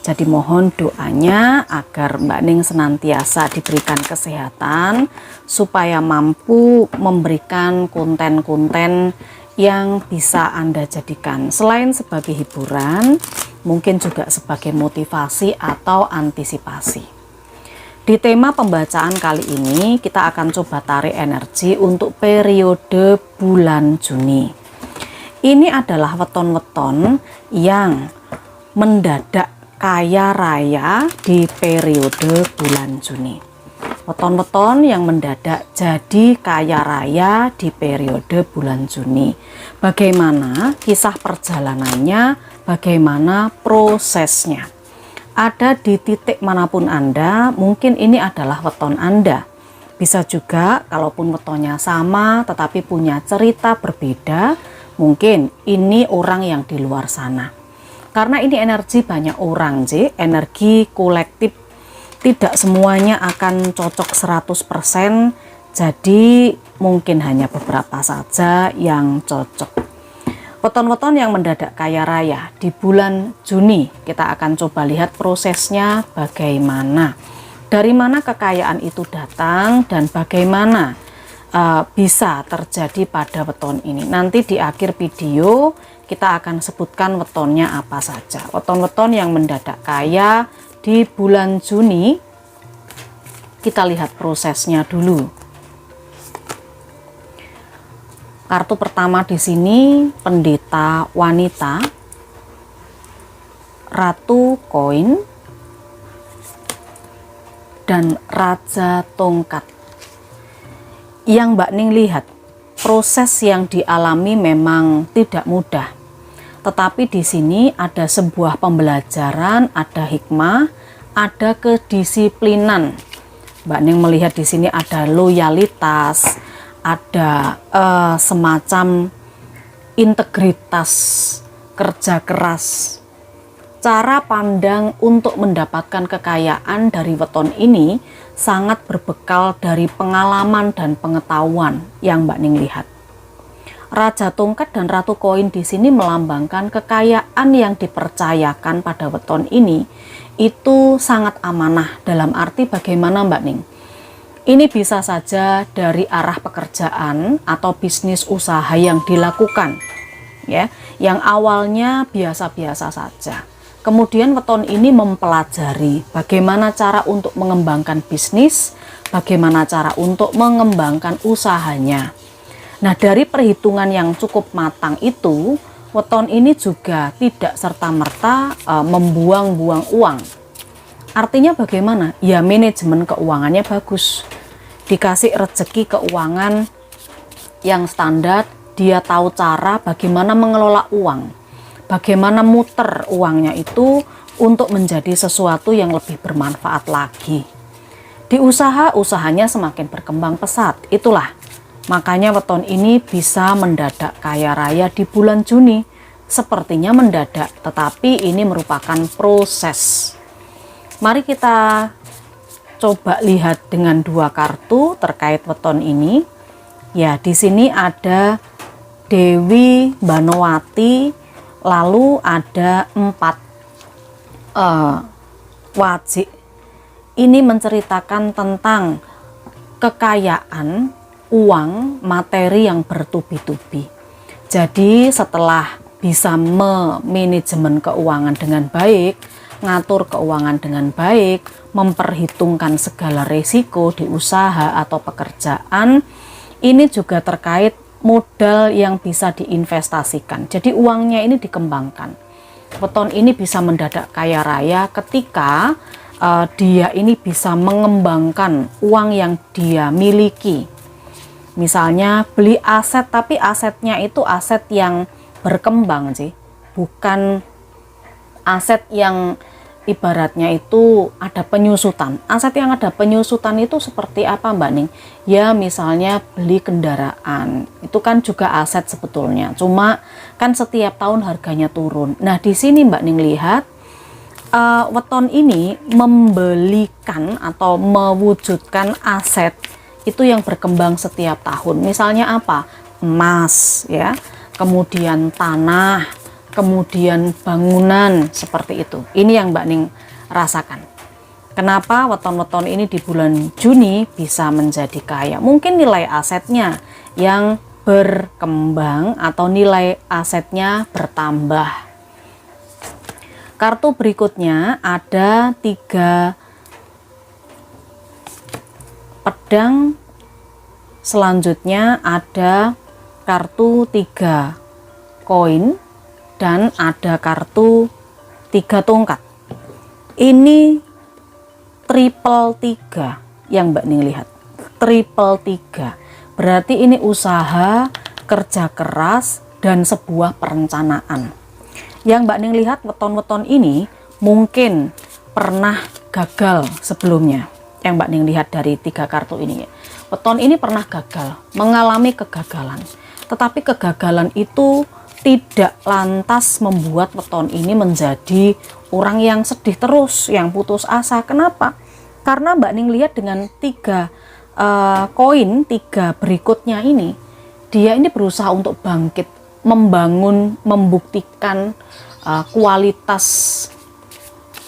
Jadi mohon doanya agar Mbak Ning senantiasa diberikan kesehatan supaya mampu memberikan konten-konten yang bisa Anda jadikan selain sebagai hiburan, mungkin juga sebagai motivasi atau antisipasi. Di tema pembacaan kali ini kita akan coba tarik energi untuk periode bulan Juni. Ini adalah weton-weton yang mendadak kaya raya di periode bulan Juni. Weton-weton yang mendadak jadi kaya raya di periode bulan Juni. Bagaimana kisah perjalanannya, bagaimana prosesnya. Ada di titik manapun Anda, mungkin ini adalah weton Anda. Bisa juga kalaupun wetonnya sama tetapi punya cerita berbeda, mungkin ini orang yang di luar sana. Karena ini energi banyak orang sih, energi kolektif, tidak semuanya akan cocok 100%, jadi mungkin hanya beberapa saja yang cocok. Weton-weton yang mendadak kaya raya di bulan Juni, kita akan coba lihat prosesnya bagaimana. Dari mana kekayaan itu datang dan bagaimana bisa terjadi pada weton ini. Nanti di akhir video kita akan sebutkan wetonnya apa saja. Weton-weton yang mendadak kaya di bulan Juni, kita lihat prosesnya dulu. Kartu pertama di sini pendeta wanita, ratu koin, dan raja tongkat. Yang Mbak Ning lihat, proses yang dialami memang tidak mudah. Tetapi di sini ada sebuah pembelajaran, ada hikmah, ada kedisiplinan. Mbak Ning melihat di sini ada loyalitas, ada semacam integritas, kerja keras. Cara pandang untuk mendapatkan kekayaan dari weton ini sangat berbekal dari pengalaman dan pengetahuan yang Mbak Ning lihat. Raja tongkat dan ratu koin di sini melambangkan kekayaan yang dipercayakan pada weton ini itu sangat amanah. Dalam arti bagaimana Mbak Ning? Ini bisa saja dari arah pekerjaan atau bisnis usaha yang dilakukan, ya, yang awalnya biasa-biasa saja. Kemudian weton ini mempelajari bagaimana cara untuk mengembangkan bisnis, bagaimana cara untuk mengembangkan usahanya. Nah, dari perhitungan yang cukup matang itu, weton ini juga tidak serta-merta membuang-buang uang. Artinya bagaimana? Ya, manajemen keuangannya bagus. Dikasih rezeki keuangan yang standar, dia tahu cara bagaimana mengelola uang. Bagaimana muter uangnya itu untuk menjadi sesuatu yang lebih bermanfaat lagi. Di usaha, usahanya semakin berkembang pesat. Itulah makanya weton ini bisa mendadak kaya raya di bulan Juni. Sepertinya mendadak, tetapi ini merupakan proses. Mari kita coba lihat dengan dua kartu terkait weton ini. Ya, di sini ada Dewi Banowati, lalu ada 4 wajik. Ini menceritakan tentang kekayaan, uang, materi yang bertubi-tubi. Jadi setelah bisa memanajemen keuangan dengan baik, ngatur keuangan dengan baik, memperhitungkan segala resiko di usaha atau pekerjaan, ini juga terkait modal yang bisa diinvestasikan. Jadi uangnya ini dikembangkan. Weton ini bisa mendadak kaya raya ketika dia ini bisa mengembangkan uang yang dia miliki. Misalnya beli aset, tapi asetnya itu aset yang berkembang sih, bukan aset yang ibaratnya itu ada penyusutan. Aset yang ada penyusutan itu seperti apa Mbak Ning? Ya misalnya beli kendaraan, itu kan juga aset sebetulnya, cuma kan setiap tahun harganya turun. Nah di sini Mbak Ning lihat weton ini membelikan atau mewujudkan aset itu yang berkembang setiap tahun. Misalnya apa? Emas, ya, kemudian tanah, kemudian bangunan seperti itu. Ini yang Mbak Ning rasakan. Kenapa weton-weton ini di bulan Juni bisa menjadi kaya? Mungkin nilai asetnya yang berkembang atau nilai asetnya bertambah. Kartu berikutnya ada 3 pedang, selanjutnya ada kartu 3 koin, dan ada kartu 3 tongkat. Ini triple 3 yang Mbak Ning lihat, triple 3 berarti ini usaha, kerja keras, dan sebuah perencanaan. Yang Mbak Ning lihat weton-weton ini mungkin pernah gagal sebelumnya. Yang Mbak Ning lihat dari 3 kartu ini ya, weton ini pernah gagal, mengalami kegagalan. Tetapi kegagalan itu tidak lantas membuat weton ini menjadi orang yang sedih terus, yang putus asa. Kenapa? Karena Mbak Ning lihat dengan 3 koin 3 berikutnya ini, dia ini berusaha untuk bangkit, membangun, membuktikan kualitas.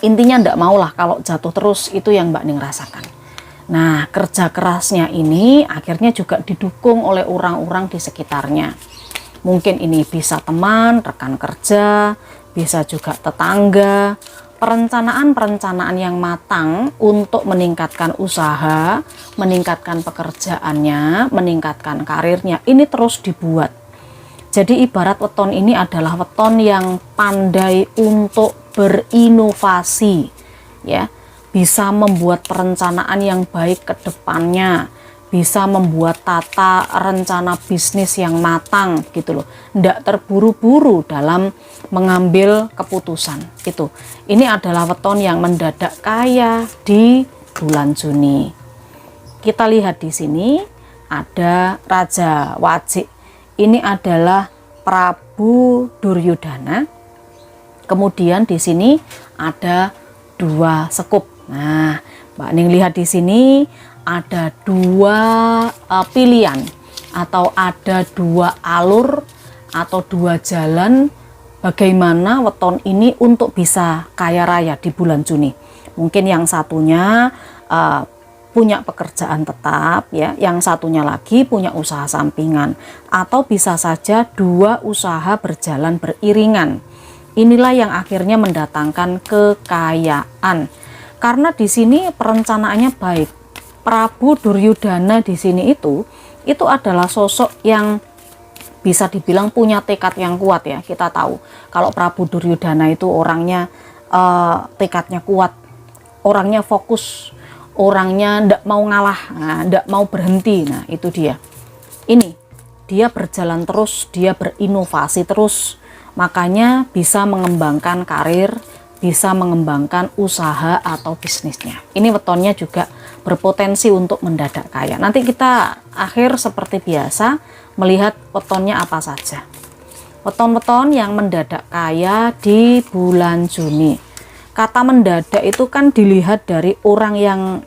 Intinya ndak maulah kalau jatuh terus, itu yang Mbak Ning rasakan. Nah, kerja kerasnya ini akhirnya juga didukung oleh orang-orang di sekitarnya. Mungkin ini bisa teman, rekan kerja, bisa juga tetangga. Perencanaan-perencanaan yang matang untuk meningkatkan usaha, meningkatkan pekerjaannya, meningkatkan karirnya, ini terus dibuat. Jadi ibarat weton ini adalah weton yang pandai untuk berinovasi, ya, bisa membuat perencanaan yang baik ke depannya, bisa membuat tata rencana bisnis yang matang gitu loh, ndak terburu-buru dalam mengambil keputusan. Itu ini adalah weton yang mendadak kaya di bulan Juni. Kita lihat di sini ada Raja Wajik, ini adalah Prabu Duryudana. Kemudian di sini ada 2 sekup. Nah, Mbak Ning lihat di sini ada 2 pilihan atau ada 2 alur atau 2 jalan bagaimana weton ini untuk bisa kaya raya di bulan Juni. Mungkin yang satunya punya pekerjaan tetap ya, yang satunya lagi punya usaha sampingan, atau bisa saja 2 usaha berjalan beriringan. Inilah yang akhirnya mendatangkan kekayaan. Karena di sini perencanaannya baik. Prabu Duryudana di sini itu adalah sosok yang bisa dibilang punya tekad yang kuat ya. Kita tahu kalau Prabu Duryudana itu orangnya tekadnya kuat, orangnya fokus, orangnya ndak mau ngalah, ndak mau berhenti. Nah, itu dia. Ini dia berjalan terus, dia berinovasi terus. Makanya bisa mengembangkan karir, bisa mengembangkan usaha atau bisnisnya. Ini wetonnya juga berpotensi untuk mendadak kaya. Nanti kita akhir seperti biasa melihat wetonnya apa saja. Weton-weton yang mendadak kaya di bulan Juni. Kata mendadak itu kan dilihat dari orang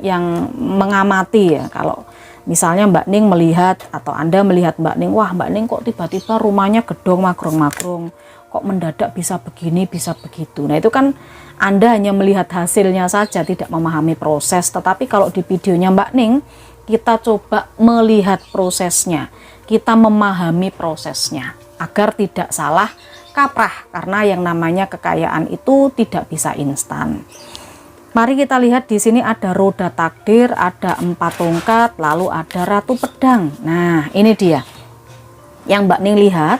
yang mengamati ya. Kalau misalnya Mbak Ning melihat atau Anda melihat Mbak Ning, wah Mbak Ning kok tiba-tiba rumahnya gedong magrong-magrong, kok mendadak bisa begini, bisa begitu. Nah, itu kan Anda hanya melihat hasilnya saja, tidak memahami proses. Tetapi kalau di videonya Mbak Ning, kita coba melihat prosesnya, kita memahami prosesnya agar tidak salah kaprah, karena yang namanya kekayaan itu tidak bisa instan. Mari kita lihat di sini ada roda takdir, ada 4 tongkat, lalu ada ratu pedang. Nah, ini dia yang Mbak Ning lihat.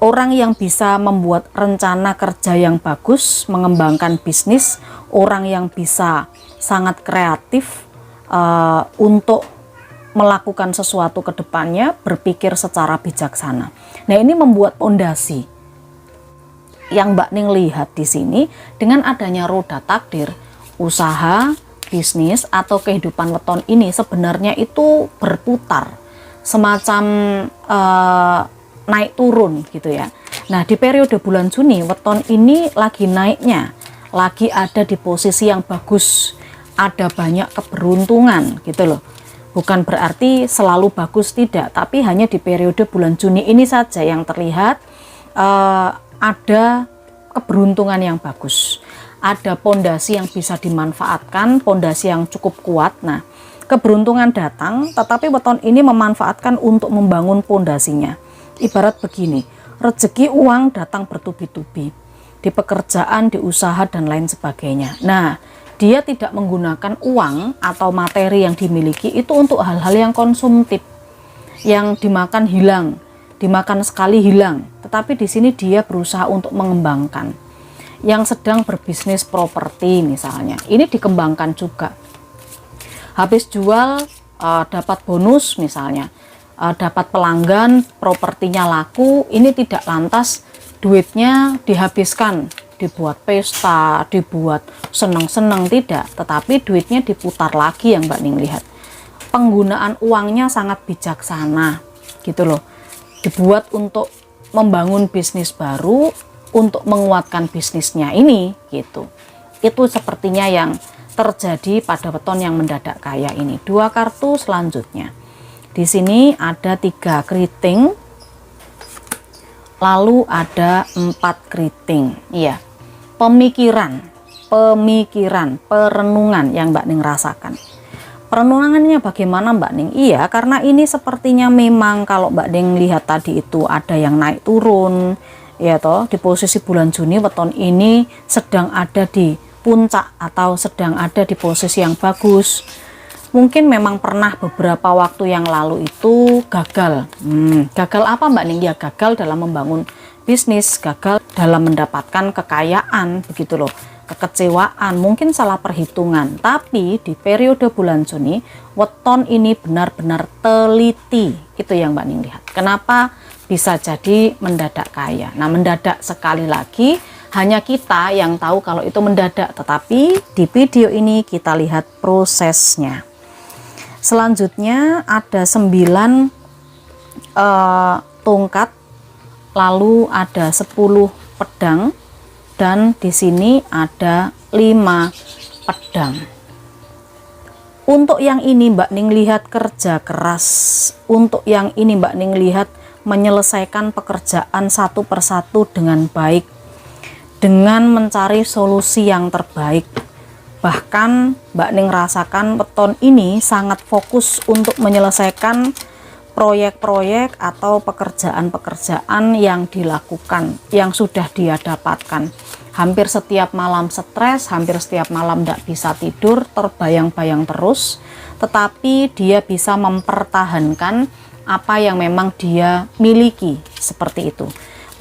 Orang yang bisa membuat rencana kerja yang bagus, mengembangkan bisnis, orang yang bisa sangat kreatif untuk melakukan sesuatu ke depannya, berpikir secara bijaksana. Nah, ini membuat fondasi. Yang Mbak Ning lihat di sini dengan adanya roda takdir, usaha, bisnis atau kehidupan weton ini sebenarnya itu berputar, semacam naik turun gitu ya. Nah, di periode bulan Juni weton ini lagi naiknya, lagi ada di posisi yang bagus, ada banyak keberuntungan gitu loh. Bukan berarti selalu bagus, tidak, tapi hanya di periode bulan Juni ini saja yang terlihat ada keberuntungan yang bagus, ada pondasi yang bisa dimanfaatkan, pondasi yang cukup kuat. Nah, keberuntungan datang, tetapi weton ini memanfaatkan untuk membangun pondasinya. Ibarat begini, rezeki uang datang bertubi-tubi di pekerjaan, di usaha, dan lain sebagainya. Nah, dia tidak menggunakan uang atau materi yang dimiliki itu untuk hal-hal yang konsumtif, yang dimakan hilang, dimakan sekali hilang. Tetapi di sini dia berusaha untuk mengembangkan. Yang sedang berbisnis properti misalnya, ini dikembangkan juga. Habis jual dapat bonus misalnya, dapat pelanggan, propertinya laku, ini tidak lantas duitnya dihabiskan, dibuat pesta, dibuat seneng-seneng, tidak, tetapi duitnya diputar lagi yang Mbak Ning lihat. Penggunaan uangnya sangat bijaksana gitu loh, dibuat untuk membangun bisnis baru, untuk menguatkan bisnisnya ini gitu. Itu sepertinya yang terjadi pada weton yang mendadak kaya ini. 2 kartu selanjutnya, di sini ada 3 keriting, lalu ada 4 keriting. Iya, pemikiran, perenungan yang Mbak Ning rasakan. Perenungannya bagaimana Mbak Ning? Iya, karena ini sepertinya memang kalau Mbak Ning lihat tadi itu ada yang naik turun, ya toh, di posisi bulan Juni weton ini sedang ada di puncak atau sedang ada di posisi yang bagus. Mungkin memang pernah beberapa waktu yang lalu itu gagal. Gagal apa Mbak Ning? Ya gagal dalam membangun bisnis, gagal dalam mendapatkan kekayaan, begitu loh. Kekecewaan, mungkin salah perhitungan. Tapi di periode bulan Juni, weton ini benar-benar teliti. Itu yang Mbak Ning lihat. Kenapa bisa jadi mendadak kaya? Nah, mendadak sekali lagi hanya kita yang tahu kalau itu mendadak. Tetapi di video ini kita lihat prosesnya. Selanjutnya ada 9 tongkat, lalu ada 10 pedang, dan di sini ada 5 pedang. Untuk yang ini Mbak Ning lihat kerja keras. Untuk yang ini Mbak Ning lihat menyelesaikan pekerjaan satu persatu dengan baik, dengan mencari solusi yang terbaik. Bahkan Mbak Ning rasakan weton ini sangat fokus untuk menyelesaikan proyek-proyek atau pekerjaan-pekerjaan yang dilakukan, yang sudah dia dapatkan. Hampir setiap malam stres, hampir setiap malam tidak bisa tidur, terbayang-bayang terus, tetapi dia bisa mempertahankan apa yang memang dia miliki, seperti itu.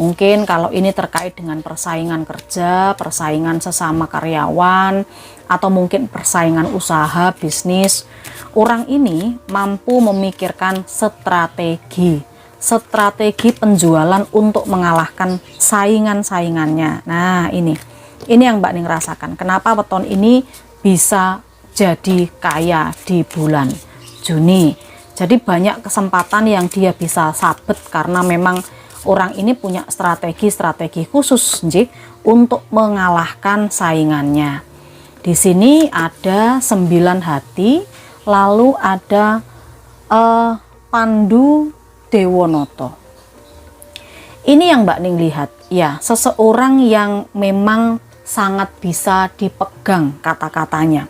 Mungkin kalau ini terkait dengan persaingan kerja, persaingan sesama karyawan, atau mungkin persaingan usaha, bisnis, orang ini mampu memikirkan strategi penjualan untuk mengalahkan saingan-saingannya. Nah, ini yang Mbak Ning rasakan. Kenapa weton ini bisa jadi kaya di bulan Juni? Jadi banyak kesempatan yang dia bisa sabet karena memang orang ini punya strategi khusus untuk mengalahkan saingannya. Di sini ada 9 hati, lalu ada Pandu Dewonoto. Ini yang Mbak Ning lihat, ya, seseorang yang memang sangat bisa dipegang kata-katanya.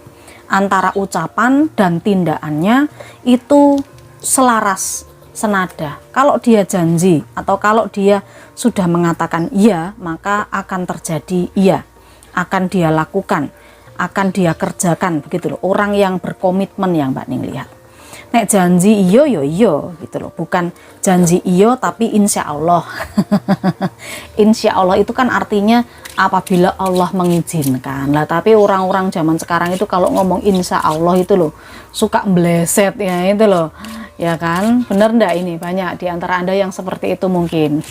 Antara ucapan dan tindakannya itu selaras, senada. Kalau dia janji atau kalau dia sudah mengatakan iya, maka akan terjadi iya, akan dia lakukan, akan dia kerjakan, begitu loh. Orang yang berkomitmen yang Mbak Ning lihat. Nek janji iyo yo iyo gitu loh, bukan janji iyo tapi insya Allah. Insya Allah itu kan artinya apabila Allah mengizinkan lah. Tapi orang-orang zaman sekarang itu kalau ngomong insya Allah itu loh suka bleset ya, itu loh ya kan. Bener ndak ini? Banyak di antara Anda yang seperti itu mungkin.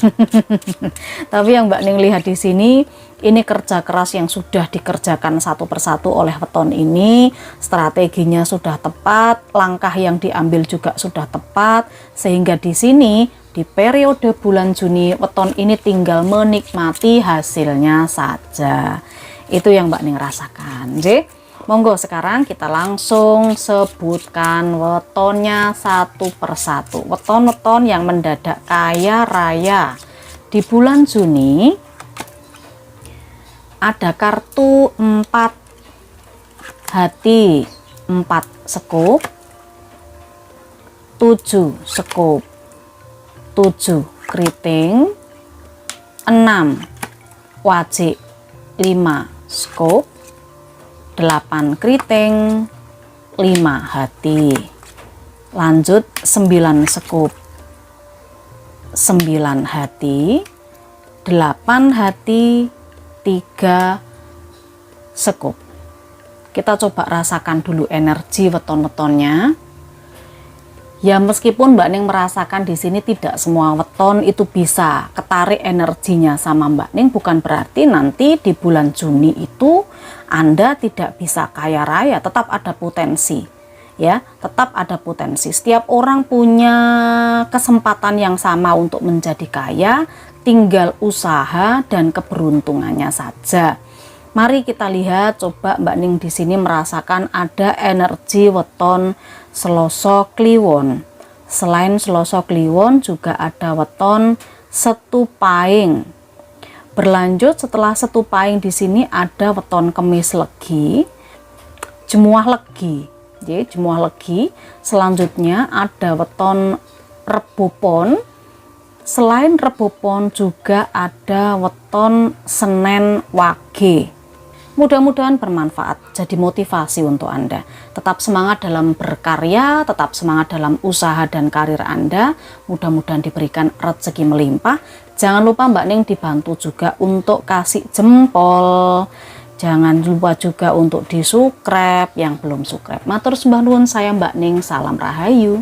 Tapi yang Mbak Ning lihat di sini, ini kerja keras yang sudah dikerjakan satu persatu oleh weton ini. Strateginya sudah tepat, langkah yang diambil juga sudah tepat, sehingga di sini di periode bulan Juni weton ini tinggal menikmati hasilnya saja. Itu yang Mbak Ning rasakan. Monggo sekarang kita langsung sebutkan wetonnya satu persatu. Weton-weton yang mendadak kaya raya di bulan Juni. ada kartu 4 hati, 4 sekup, 7 sekup, 7 keriting, 6 wajik, 5 sekup, 8 keriting, 5 hati. Lanjut 9 sekup, 9 hati, 8 hati, 3 sekup. Kita coba rasakan dulu energi weton-wetonnya. Ya meskipun Mbak Ning merasakan di sini tidak semua weton itu bisa ketarik energinya sama Mbak Ning, bukan berarti nanti di bulan Juni itu Anda tidak bisa kaya raya, tetap ada potensi. Ya, tetap ada potensi. Setiap orang punya kesempatan yang sama untuk menjadi kaya, tinggal usaha dan keberuntungannya saja. Mari kita lihat, coba Mbak Ning di sini merasakan ada energi weton Selasa Kliwon. Selain Selasa Kliwon juga ada weton Setu Pahing. Berlanjut setelah Setu Pahing di sini ada weton Kemis Legi, Jemuah Legi. Jemuah Legi. Selanjutnya ada weton Rebo Pon. Selain Rebo Pon juga ada weton Senen Wage. Mudah-mudahan bermanfaat, jadi motivasi untuk Anda. Tetap semangat dalam berkarya, tetap semangat dalam usaha dan karir Anda. Mudah-mudahan diberikan rezeki melimpah. Jangan lupa Mbak Ning dibantu juga untuk kasih jempol. Jangan lupa juga untuk di subscribe yang belum subscribe. Matur sembah nuwun, saya Mbak Ning, salam rahayu.